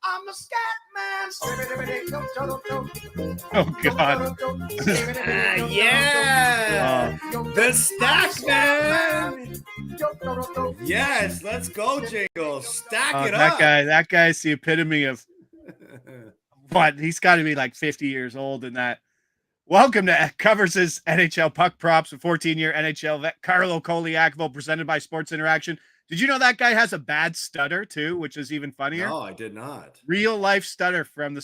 I'm a scat man. Oh, God. Yeah. The Stack Man. Yes, let's go, Jingle. Stack it up. That guy's the epitome of what? He's got to be like 50 years old in that. Welcome to covers his NHL Puck Props, a 14-year NHL vet, Carlo Colaiacovo, presented by Sports Interaction. Did you know that guy has a bad stutter too, which is even funnier? No, I did not. Real life stutter from the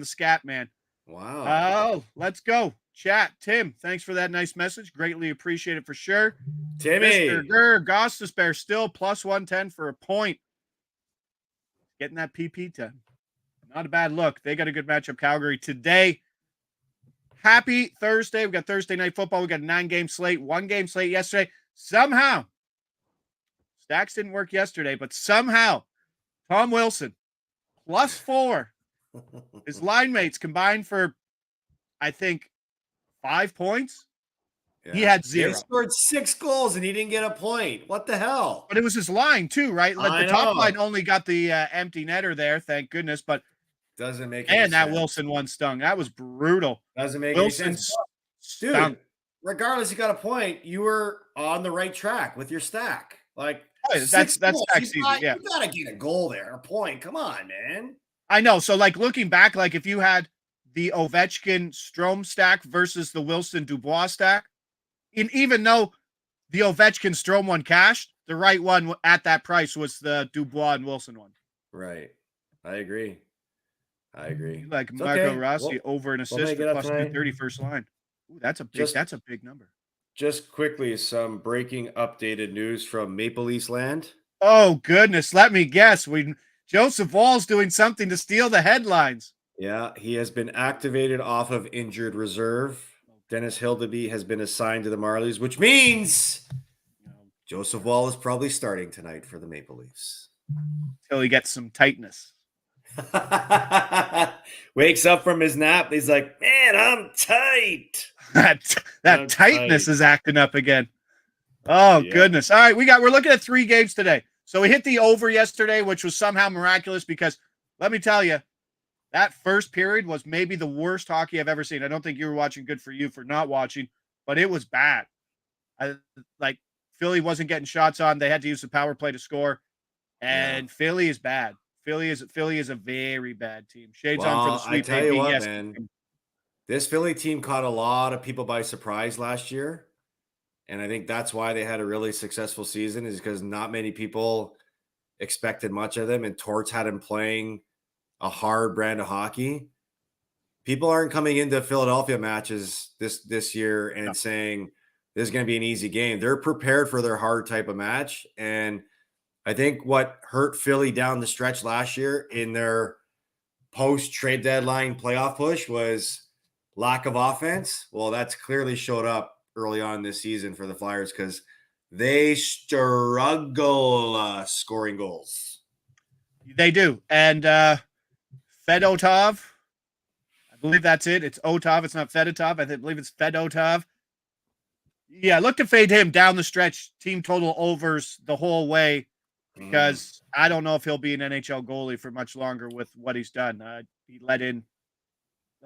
Scat Man. Wow. Oh, let's go. Chat. Tim, thanks for that nice message. Greatly appreciate it for sure. Timmy. Mr. Gur, Gostas Bear still plus 110 for a point. Getting that PP 10. Not a bad look. They got a good matchup, Calgary, today. Happy Thursday. We got Thursday night football. We got a 9-game slate, 1-game slate yesterday. Somehow, stacks didn't work yesterday, but somehow, Tom Wilson, +4. His line mates combined for, I think, 5 points. Yeah. He had 0. He scored 6 goals and he didn't get a point. What the hell? But it was his line too, right? Like the top line only got the empty netter there, thank goodness. But doesn't make any sense. And that Wilson one stung. That was brutal. Doesn't make any sense. Dude, regardless, you got a point. You were on the right track with your stack. Like, that's stack season. Yeah, you gotta get a goal there, a point. Come on, man. I know. So, like, looking back, like if you had the Ovechkin Strome stack versus the Wilson Dubois stack, and even though the Ovechkin Strome one cashed, the right one at that price was the Dubois and Wilson one. Right. I agree. Like Marco Rossi over an assist for plus 230 first line. Ooh, that's a big number. Just quickly, some breaking updated news from Maple Leafs land. Oh goodness, let me guess. Joseph Woll's doing something to steal the headlines. Yeah, he has been activated off of injured reserve. Dennis Hildeby has been assigned to the Marlies, which means Joseph Woll is probably starting tonight for the Maple Leafs. Till he gets some tightness. Wakes up from his nap. He's like, man, I'm tight. That tightness is acting up again. Oh, yeah. Goodness. All right, we're looking at 3 games today. So we hit the over yesterday, which was somehow miraculous because let me tell you, that first period was maybe the worst hockey I've ever seen. I don't think you were watching. Good for you for not watching, but it was bad. Philly wasn't getting shots on. They had to use the power play to score, and Philly is bad. Philly is a very bad team. Shades on for the sweep. I tell you what, man. This Philly team caught a lot of people by surprise last year, and I think that's why they had a really successful season is because not many people expected much of them, and Torts had him playing a hard brand of hockey. People aren't coming into Philadelphia matches this year and saying this is going to be an easy game. They're prepared for their hard type of match, and I think what hurt Philly down the stretch last year in their post-trade deadline playoff push was lack of offense. Well, that's clearly showed up early on this season for the Flyers because they struggle scoring goals. They do. And Fedotov, I believe that's it. It's Otov. It's not Fedotov. I believe it's Fedotov. Yeah, look to fade him down the stretch. Team total overs the whole way. Because I don't know if he'll be an NHL goalie for much longer with what he's done. He let in,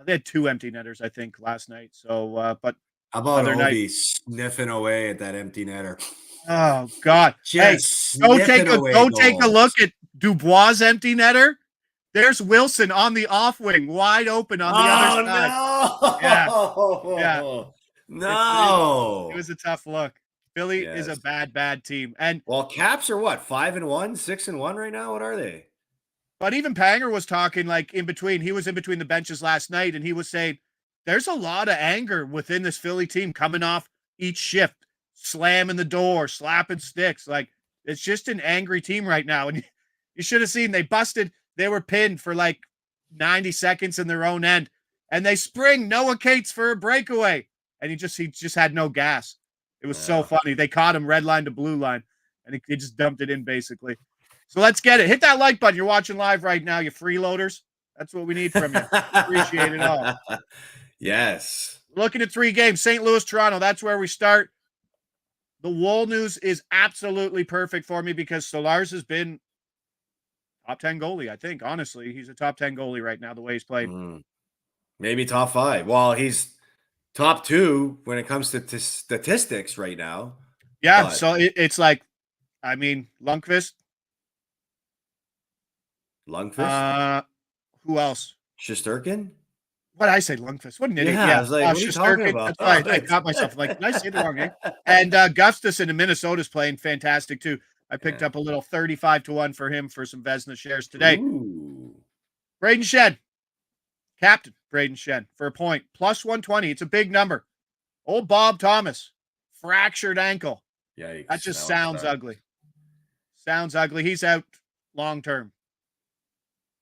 they had 2 empty netters, I think, last night. So, but how about Ovi sniffing away at that empty netter? Oh God! Just go take a look at Dubois' empty netter. There's Wilson on the off wing, wide open on the other side. No! Yeah. No! It was a tough look. Philly is a bad team. And Caps are what, 5-1, 6-1 right now? What are they? But even Panger was talking like in between. He was in between the benches last night, and he was saying there's a lot of anger within this Philly team coming off each shift, slamming the door, slapping sticks. Like it's just an angry team right now. And you should have seen they were pinned for like 90 seconds in their own end, and they spring Noah Cates for a breakaway, and he just had no gas. It was so funny. They caught him red line to blue line, and he just dumped it in basically. So let's get it. Hit that like button. You're watching live right now, you freeloaders. That's what we need from you. Appreciate it all. Yes. Looking at 3 games. St. Louis, Toronto. That's where we start. the Wool news is absolutely perfect for me because Solars has been top 10 goalie, I think. Honestly, he's a top 10 goalie right now, the way he's played. Maybe top 5. Well, he's top 2 when it comes to statistics right now. Yeah, But so it's like, I mean, Lundqvist. Who else? Shesterkin? What did I say? Lundqvist. What an idiot. Yeah, I Yeah. was like, what are you talking Shesterkin. about? That's right. I got myself. Like, did I say the wrong name? And Gustafsson in Minnesota's playing fantastic too. I picked up a little 35-1 for him for some Vezina shares today. Ooh. Braden Shen. Captain Braden Shen for a point. Plus 120. It's a big number. Old Bob Thomas. Fractured ankle. Yikes. That just sounds ugly. Sounds ugly. He's out long term.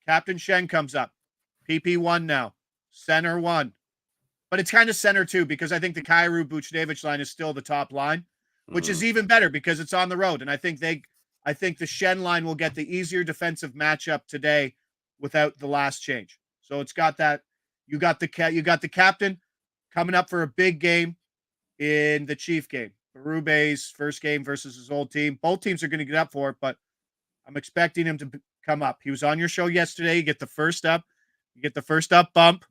Captain Shen comes up. PP1 now. Center 1. But it's kind of center 2 because I think the Kyrou Buchnevich line is still the top line, which is even better because it's on the road. And I think the Shen line will get the easier defensive matchup today without the last change. So it's got that. You got the captain coming up for a big game in the Chief game. Berube's first game versus his old team. Both teams are going to get up for it, but I'm expecting him to come up. He was on your show yesterday. You get the first up. You get the first up bump.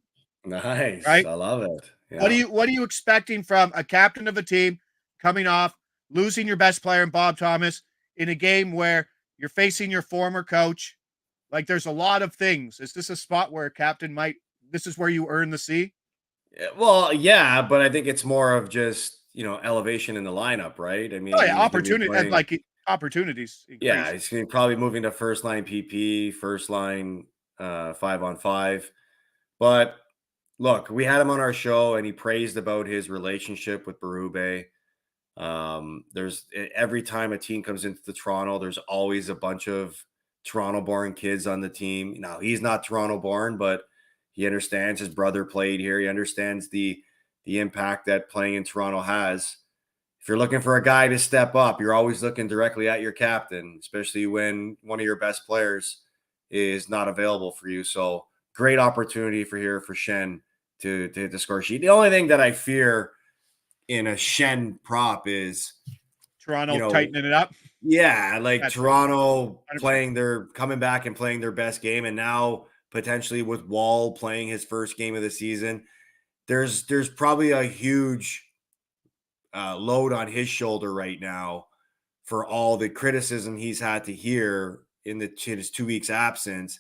Nice. Right? I love it. Yeah. What are you expecting from a captain of a team coming off losing your best player in Bob Thomas in a game where you're facing your former coach? Like, there's a lot of things. Is this a spot where a captain this is where you earn the C? Well, yeah, but I think it's more of just, elevation in the lineup, right? I mean, Oh yeah, opportunities. Yeah, he's probably moving to first line PP, first line 5-on-5. But look, we had him on our show and he praised about his relationship with Berube. There's every time a team comes into the Toronto, there's always a bunch of Toronto-born kids on the team. Now, he's not Toronto-born, but he understands his brother played here. He understands the impact that playing in Toronto has. If you're looking for a guy to step up, you're always looking directly at your captain, especially when one of your best players is not available for you. So great opportunity for Shen to hit the score sheet. The only thing that I fear in a Shen prop is Toronto tightening it up. Yeah, like That's Toronto 100%. coming back and playing their best game, and now potentially with Wall playing his first game of the season, there's probably a huge load on his shoulder right now for all the criticism he's had to hear in his 2 weeks absence,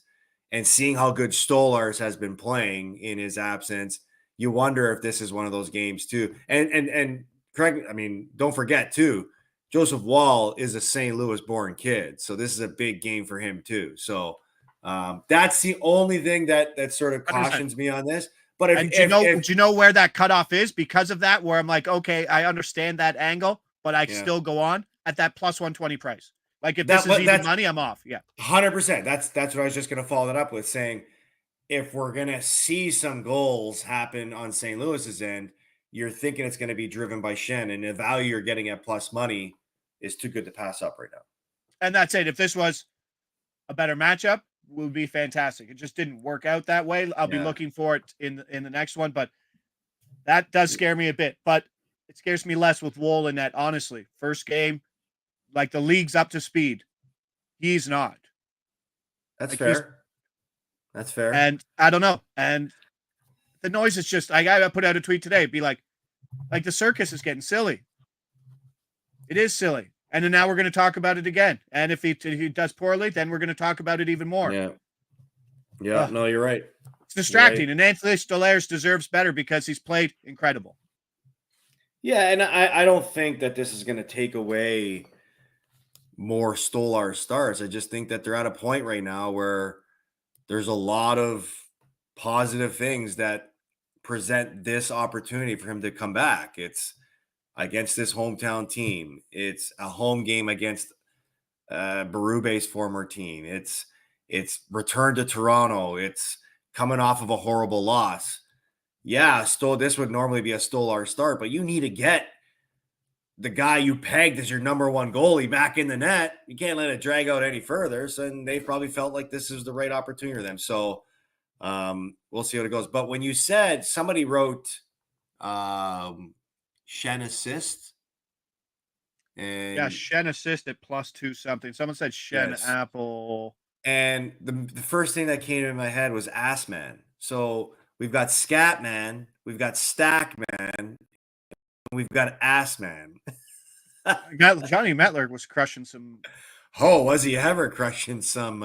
and seeing how good Stolarz has been playing in his absence. You wonder if this is one of those games too. And correct, I mean, don't forget too, Joseph Wall is a St. Louis born kid. So this is a big game for him too. So that's the only thing that sort of cautions 100%. me on this. But do you know where that cutoff is because of that, where I'm like, okay, I understand that angle, but I still go on at that plus 120 price. Like, if this is even money, I'm off. Yeah. 100%. That's what I was just going to follow that up with, saying, if we're going to see some goals happen on St. Louis's end, you're thinking it's going to be driven by Shen, and the value you're getting at plus money is too good to pass up right now. And that's it. If this was a better matchup, would be fantastic. It just didn't work out that way. I'll be looking for it in the next one, but that does scare me a bit. But it scares me less with Wool in that, honestly. First game, like, the league's up to speed. He's not. That's fair. That's fair. And I don't know. And the noise is just, I got to put out a tweet today. Be like the circus is getting silly. It is silly. And then now we're going to talk about it again. And if he does poorly, then we're going to talk about it even more. Yeah. No, you're right. It's distracting. Right. And Anthony Stolarz deserves better because he's played incredible. Yeah, and I don't think that this is going to take away more Stolarz stars. I just think that they're at a point right now where there's a lot of positive things that present this opportunity for him to come back. It's against this hometown team. It's a home game against Berube's former team. It's return to Toronto. It's coming off of a horrible loss. Yeah, this would normally be a Stolarz start, but you need to get the guy you pegged as your number one goalie back in the net. You can't let it drag out any further. So, and they probably felt like this is the right opportunity for them. So we'll see how it goes. But when you said somebody wrote Shen assist. And Shen assist at +2 something. Someone said Shen yes. Apple. And the first thing that came in my head was Ass Man. So we've got Scat Man, we've got Stack Man, we've got Ass Man. Johnny Metler was crushing some Oh, was he ever crushing some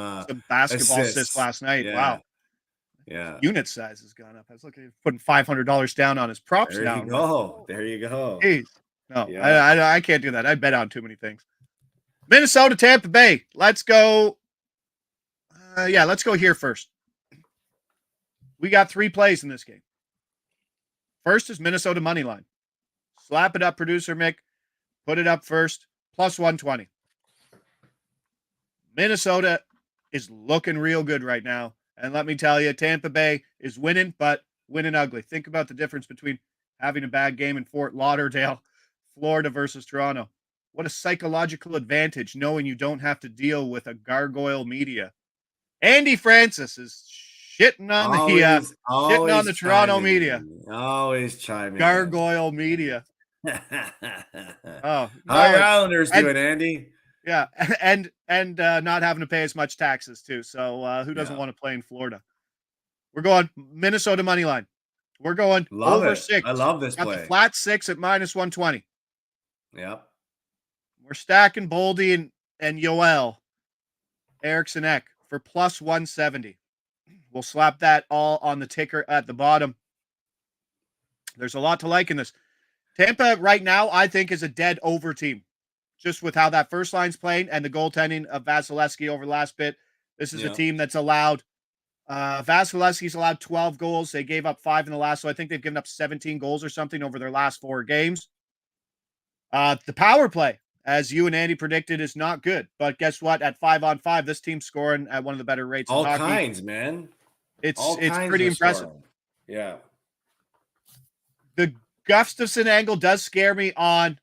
basketball assists assists? last night. Yeah, Wow. yeah. Unit size has gone up. I was looking at putting $500 down on his props There now. you I'm like, go. oh, There you go. geez. No, Yeah. I can't do that. I bet on too many things. Minnesota, Tampa Bay. Let's go. Let's go here first. We got 3 plays in this game. First is Minnesota money line. Slap it up, producer Mick. Put it up first. +120. Minnesota is looking real good right now. And let me tell you, Tampa Bay is winning, but winning ugly. Think about the difference between having a bad game in Fort Lauderdale, Florida versus Toronto. What a psychological advantage knowing you don't have to deal with a gargoyle media. Andy Francis is shitting on the Toronto media. Always chiming in. Gargoyle media. Oh, How no, are Islanders doing, Andy? yeah, and not having to pay as much taxes too. So who doesn't Yeah. want to play in Florida? We're going Minnesota money line. We're going Love over it. 6. I love this Got the play. flat 6 at -120. Yep. We're stacking Boldy and Yoel Eriksson Ek for +170. We'll slap that all on the ticker at the bottom. There's a lot to like in this. Tampa right now, I think, is a dead over team. Just with how that first line's playing and the goaltending of Vasilevsky over the last bit. This is a team that's allowed Vasilevsky's allowed 12 goals. They gave up 5 in the last, so I think they've given up 17 goals or something over their last 4 games. The power play, as you and Andy predicted, is not good. But guess what? At 5-on-5, this team's scoring at one of the better rates in All hockey. kinds, man. It's All kinds pretty of impressive. scoring. Yeah. The Gustafsson angle does scare me on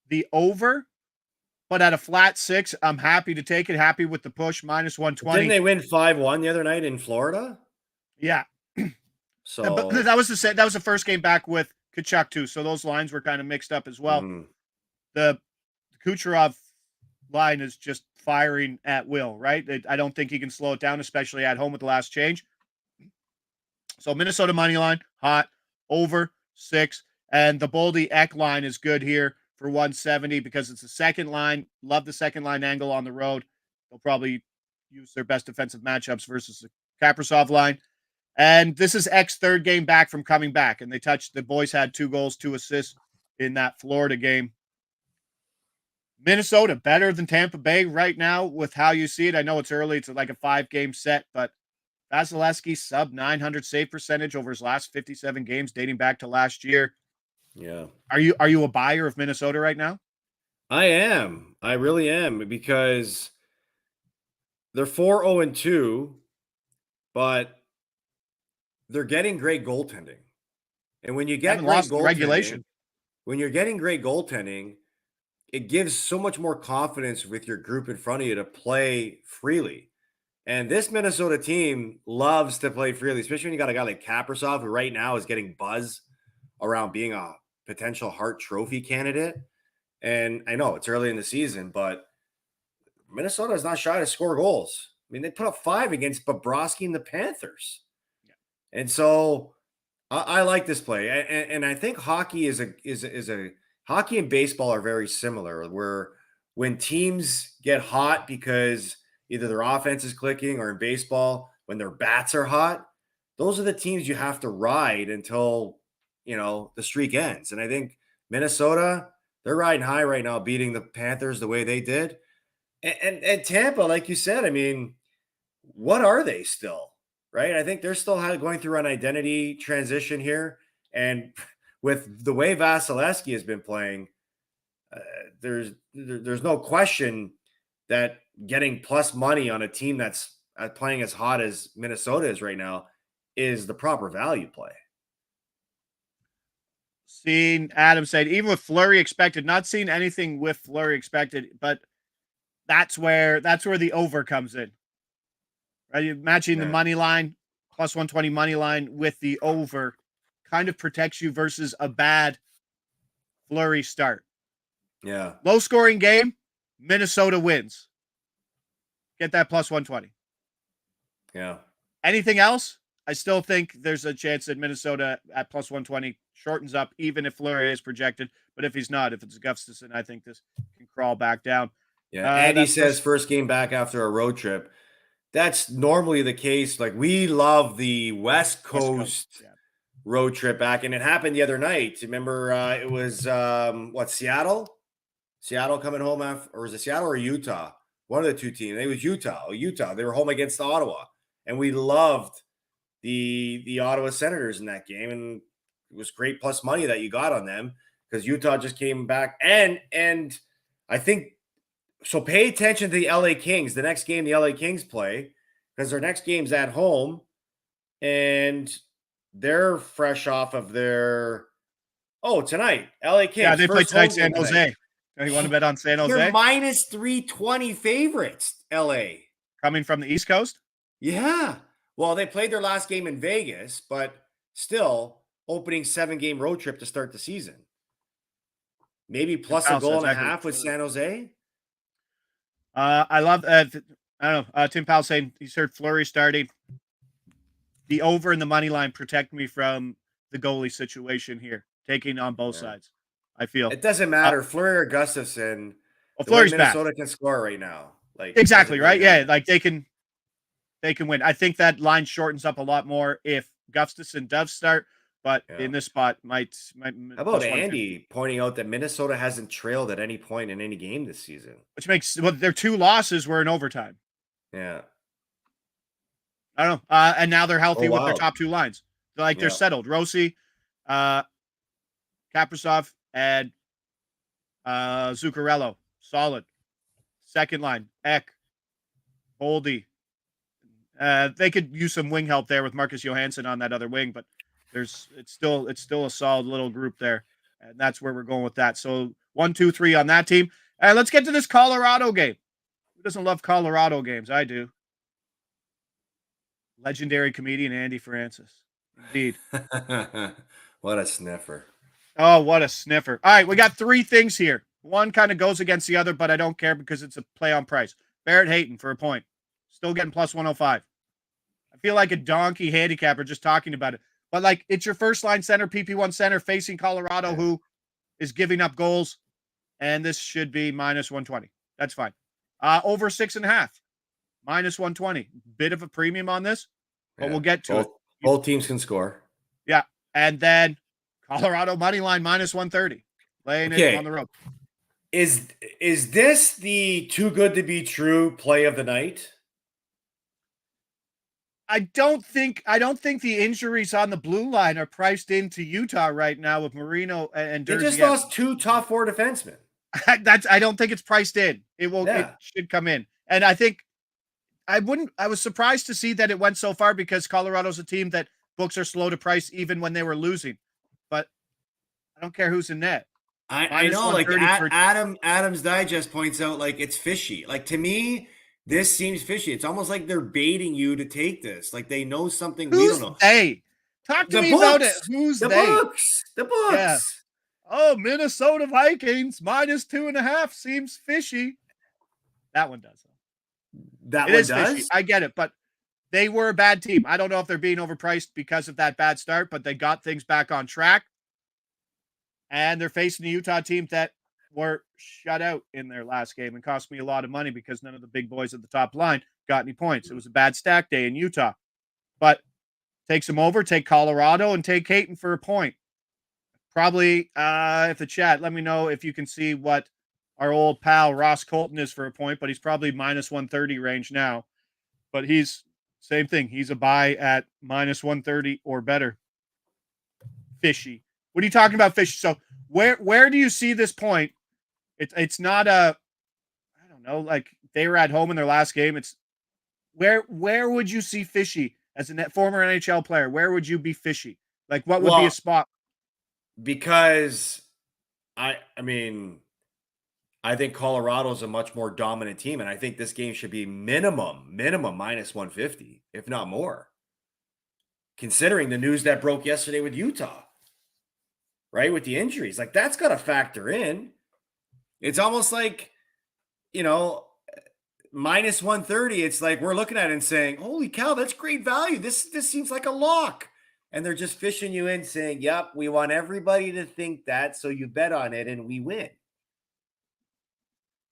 the over, but at a flat 6, I'm happy to take it. Happy with the push, -120. Didn't they win 5-1 the other night in Florida? Yeah. So But that was the first game back with Tkachuk too. So those lines were kind of mixed up as well. The Kucherov line is just firing at will, right? I don't think he can slow it down, especially at home with the last change. So Minnesota money line, hot, over 6. And the Boldy Ek line is good here for 170 because it's the second line. Love the second line angle on the road. They'll probably use their best defensive matchups versus the Kaprizov line. And this is Ek's third game back from coming back. And the boys had 2 goals, 2 assists in that Florida game. Minnesota better than Tampa Bay right now with how you see it. I know it's early. It's like a 5-game set, but Vasilevsky sub 900 save percentage over his last 57 games dating back to last year. yeah. Are you a buyer of Minnesota right now? I am. I really am because they're 4-0-2, but they're getting great goaltending. And when you get Haven't great lost the regulation. when you're getting great goaltending, it gives so much more confidence with your group in front of you to play freely. And this Minnesota team loves to play freely, especially when you got a guy like Kaprizov, who right now is getting buzz around being a potential Hart Trophy candidate. And I know it's early in the season, but Minnesota is not shy to score goals. I mean, they put up 5 against Bobrovsky and the Panthers. Yeah. And so I like this play. And I think hockey is a hockey and baseball are very similar, where when teams get hot because either their offense is clicking, or in baseball, when their bats are hot, those are the teams you have to ride until, the streak ends. And I think Minnesota, they're riding high right now, beating the Panthers the way they did. And Tampa, like you said, I mean, what are they still? Right? I think they're still going through an identity transition here. And with the way Vasilevsky has been playing, there's no question that getting plus money on a team that's playing as hot as Minnesota is right now is the proper value play. Seeing Adam said, even with Fleury expected, not seeing anything with Fleury expected, but that's where the over comes in. Right? You're matching the money line, +120 money line with the over kind of protects you versus a bad Fleury start. Yeah. Low scoring game, Minnesota wins. Get that plus 120. Yeah. Anything else? I still think there's a chance that Minnesota at plus 120 shortens up, even if Fleury is projected. But if he's not, if it's Gustafsson, I think this can crawl back down. Yeah. Andy That says first game back after a road trip. That's normally the case. Like, we love the West Coast yeah. road trip back, and it happened the other night. Remember, it was Seattle? Seattle coming home after, or was it Seattle or Utah? One of the two teams. It was Utah. Utah. They were home against Ottawa, and we loved the Ottawa Senators in that game, and it was great plus money that you got on them because Utah just came back, and I think so. Pay attention to the LA Kings. The next game the LA Kings play, because their next game's at home, and they're fresh off of their tonight. LA Kings. Yeah, they play first home tonight, San game Jose. You want to bet on San They're Jose? minus 320 favorites, LA. Coming from the East Coast? Yeah. Well, they played their last game in Vegas, but still opening 7-game road trip to start the season. Maybe plus a goal and a half with San Jose. I love I don't know. Tim Powell saying he's heard Fleury starting. The over and the money line protect me from the goalie situation here, taking on both sides. I feel it doesn't matter. Fleury or Gustafsson. Well, Fleury's Minnesota back. Can score right now. Like, exactly right. Yeah, like they can win. I think that line shortens up a lot more if Gustafsson does start, but in this spot might. How about Andy pointing out that Minnesota hasn't trailed at any point in any game this season? Which makes their 2 losses were in overtime. Yeah. I don't know. And now they're healthy with their top 2 lines. They're settled. Rossi, Kaprizov, and Zuccarello. Solid. Second line, Ek, Boldy. They could use some wing help there with Marcus Johansson on that other wing, but it's still a solid little group there. And that's where we're going with that. So 1, 2, 3 on that team. And let's get to this Colorado game. Who doesn't love Colorado games? I do. Legendary comedian Andy Francis. Indeed. What a sniffer. Oh, what a sniffer. All right, we got 3 things here. One kind of goes against the other, but I don't care because it's a play on price. Barrett Hayton for a point. Still getting plus 105. I feel like a donkey handicapper just talking about it. But, like, it's your first line center, PP1 center, facing Colorado, who is giving up goals. And this should be minus 120. That's fine. Over 6.5. Minus 120. Bit of a premium on this, but we'll get to it. Both teams can score. Yeah. And then Colorado money line minus 130. Laying it on the road. Is this the too good to be true play of the night? I don't think the injuries on the blue line are priced into Utah right now with Marino and They just lost 2 top 4 defensemen. I don't think it's priced in. It should come in. And I think I was surprised to see that it went so far because Colorado's a team that books are slow to price even when they were losing. But I don't care who's in net. I know, like Adam's Digest points out, like, it's fishy. Like, to me, this seems fishy. It's almost like they're baiting you to take this. Like, they know something we don't know. They talk to me about it. Who's the they? Books? The books. Yeah. Oh, Minnesota Vikings minus 2.5 seems fishy. That one does. It is fishy. I get it, but they were a bad team. I don't know if they're being overpriced because of that bad start, but they got things back on track. And they're facing a Utah team that were shut out in their last game and cost me a lot of money because none of the big boys at the top line got any points. It was a bad stack day in Utah. But take some over, take Colorado, and take Hayton for a point. Probably, if the chat, let me know if you can see what our old pal Ross Colton is for a point, but he's probably minus 130 range now. But he's, same thing. He's a buy at minus 130 or better. Fishy. What are you talking about, fishy? So where do you see this point? It's not I don't know, like they were at home in their last game. It's where would you see fishy as a former NHL player? Where would you be fishy? Like what would be a spot? Because I think Colorado's a much more dominant team, and I think this game should be minimum minus 150, if not more. Considering the news that broke yesterday with Utah, right? With the injuries, like that's got to factor in. It's almost like, minus 130. It's like we're looking at it and saying, holy cow, that's great value. This seems like a lock. And they're just fishing you in saying, yep, we want everybody to think that. So you bet on it and we win.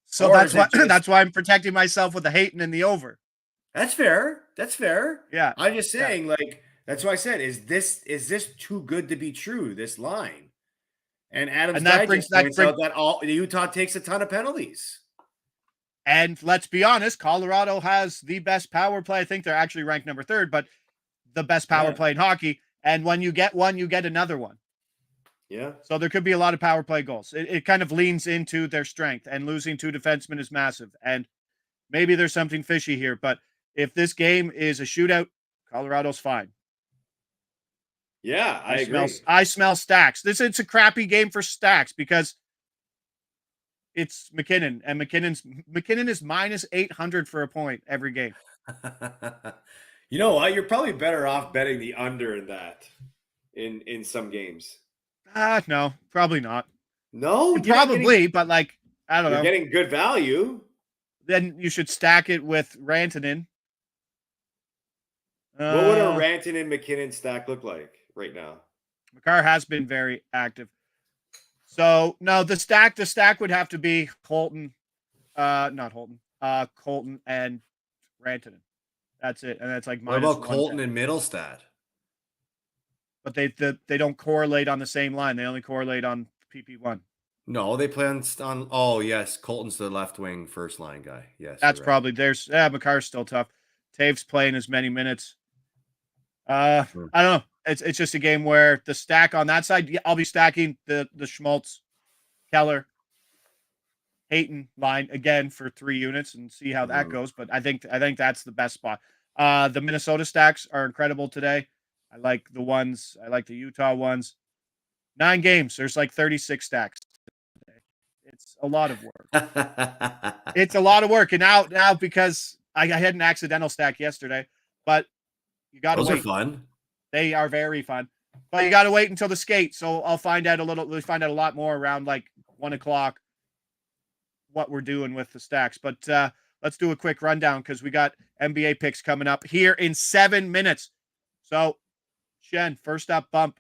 So Or that's is why it just that's why I'm protecting myself with the Hayton and the over. that's fair. That's fair. Yeah. I'm just Yeah. saying, like, that's why I said, is this too good to be true, this line? And Adams And that brings Digest points out that all Utah takes a ton of penalties. and let's be honest, Colorado has the best power play. I think they're actually ranked number 3rd, but the best power Yeah. play in hockey. And when you get one, you get another one. Yeah. So there could be a lot of power play goals. It kind of leans into their strength, and losing 2 defensemen is massive. And maybe there's something fishy here, but if this game is a shootout, Colorado's fine. Yeah, I agree. I smell stacks. It's a crappy game for stacks because it's McKinnon, and McKinnon is minus 800 for a point every game. You know what? You're probably better off betting the under in that in some games. No, probably not. No, Probably, but like, I don't know. You're getting good value. Then you should stack it with Rantanen. What would a Rantanen McKinnon stack look like right now? Makar has been very active. So no, the stack would have to be Colton, not Holton, Colton and Rantanen. That's it, and that's like what about Colton and Middlestad? But they don't correlate on the same line. They only correlate on PP1. No, they play on. Oh yes, Colton's the left wing first line guy. Yes, that's probably there's. Makar's still tough. Taves playing as many minutes. I don't know. It's just a game where the stack on that side, I'll be stacking the Schmaltz, Keller, Hayton line again for 3 units and see how that goes. But I think that's the best spot. The Minnesota stacks are incredible today. I like the Utah ones. 9 games. There's like 36 stacks today. It's a lot of work. It's a lot of work. And now because I had an accidental stack yesterday, but you got to wait. Those are fun. They are very fun, but you got to wait until the skate. So I'll find out a lot more around like 1:00 what we're doing with the stacks. But let's do a quick rundown because we got NBA picks coming up here in 7 minutes. So Shen, first up bump,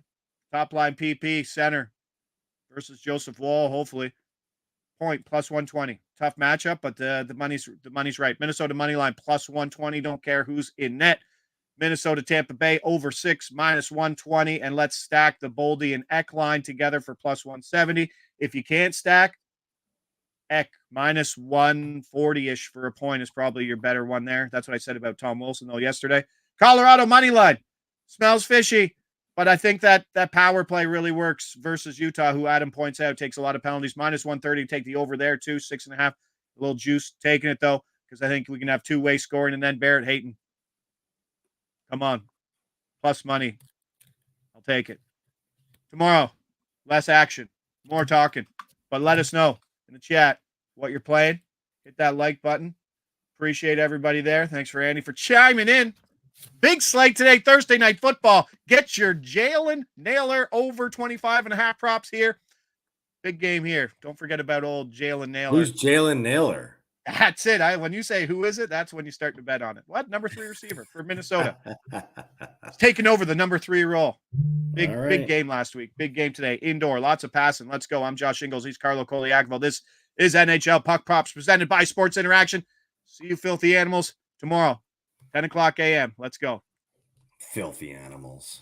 top line PP center versus Joseph Wall. Hopefully, point plus 120. Tough matchup, but the money's right. Minnesota money line plus 120. Don't care who's in net. Minnesota, Tampa Bay, over 6, minus 120. And let's stack the Boldy and Eck line together for plus 170. If you can't stack, Eck, minus 140-ish for a point is probably your better one there. That's what I said about Tom Wilson, though, yesterday. Colorado money line. Smells fishy, but I think that power play really works versus Utah, who Adam points out takes a lot of penalties. Minus 130, take the over there, too. 6.5. A little juice taking it, though, because I think we can have two-way scoring, and then Barrett Hayton. Come on. Plus money. I'll take it. Tomorrow, less action, more talking. But let us know in the chat what you're playing. Hit that like button. Appreciate everybody there. Thanks for Andy for chiming in. Big slate today, Thursday night football. Get your Jalen Naylor over 25.5 props here. Big game here. Don't forget about old Jalen Naylor. Who's Jalen Naylor? That's it. When you say who is it, that's when you start to bet on it. What? Number 3 receiver for Minnesota. It's taking over the number 3 role. Big game last week. Big game today. Indoor. Lots of passing. Let's go. I'm Josh Ingles. He's Carlo Colaiacovo. This is NHL Puck Props presented by Sports Interaction. See you filthy animals tomorrow, 10 o'clock a.m. Let's go. Filthy animals.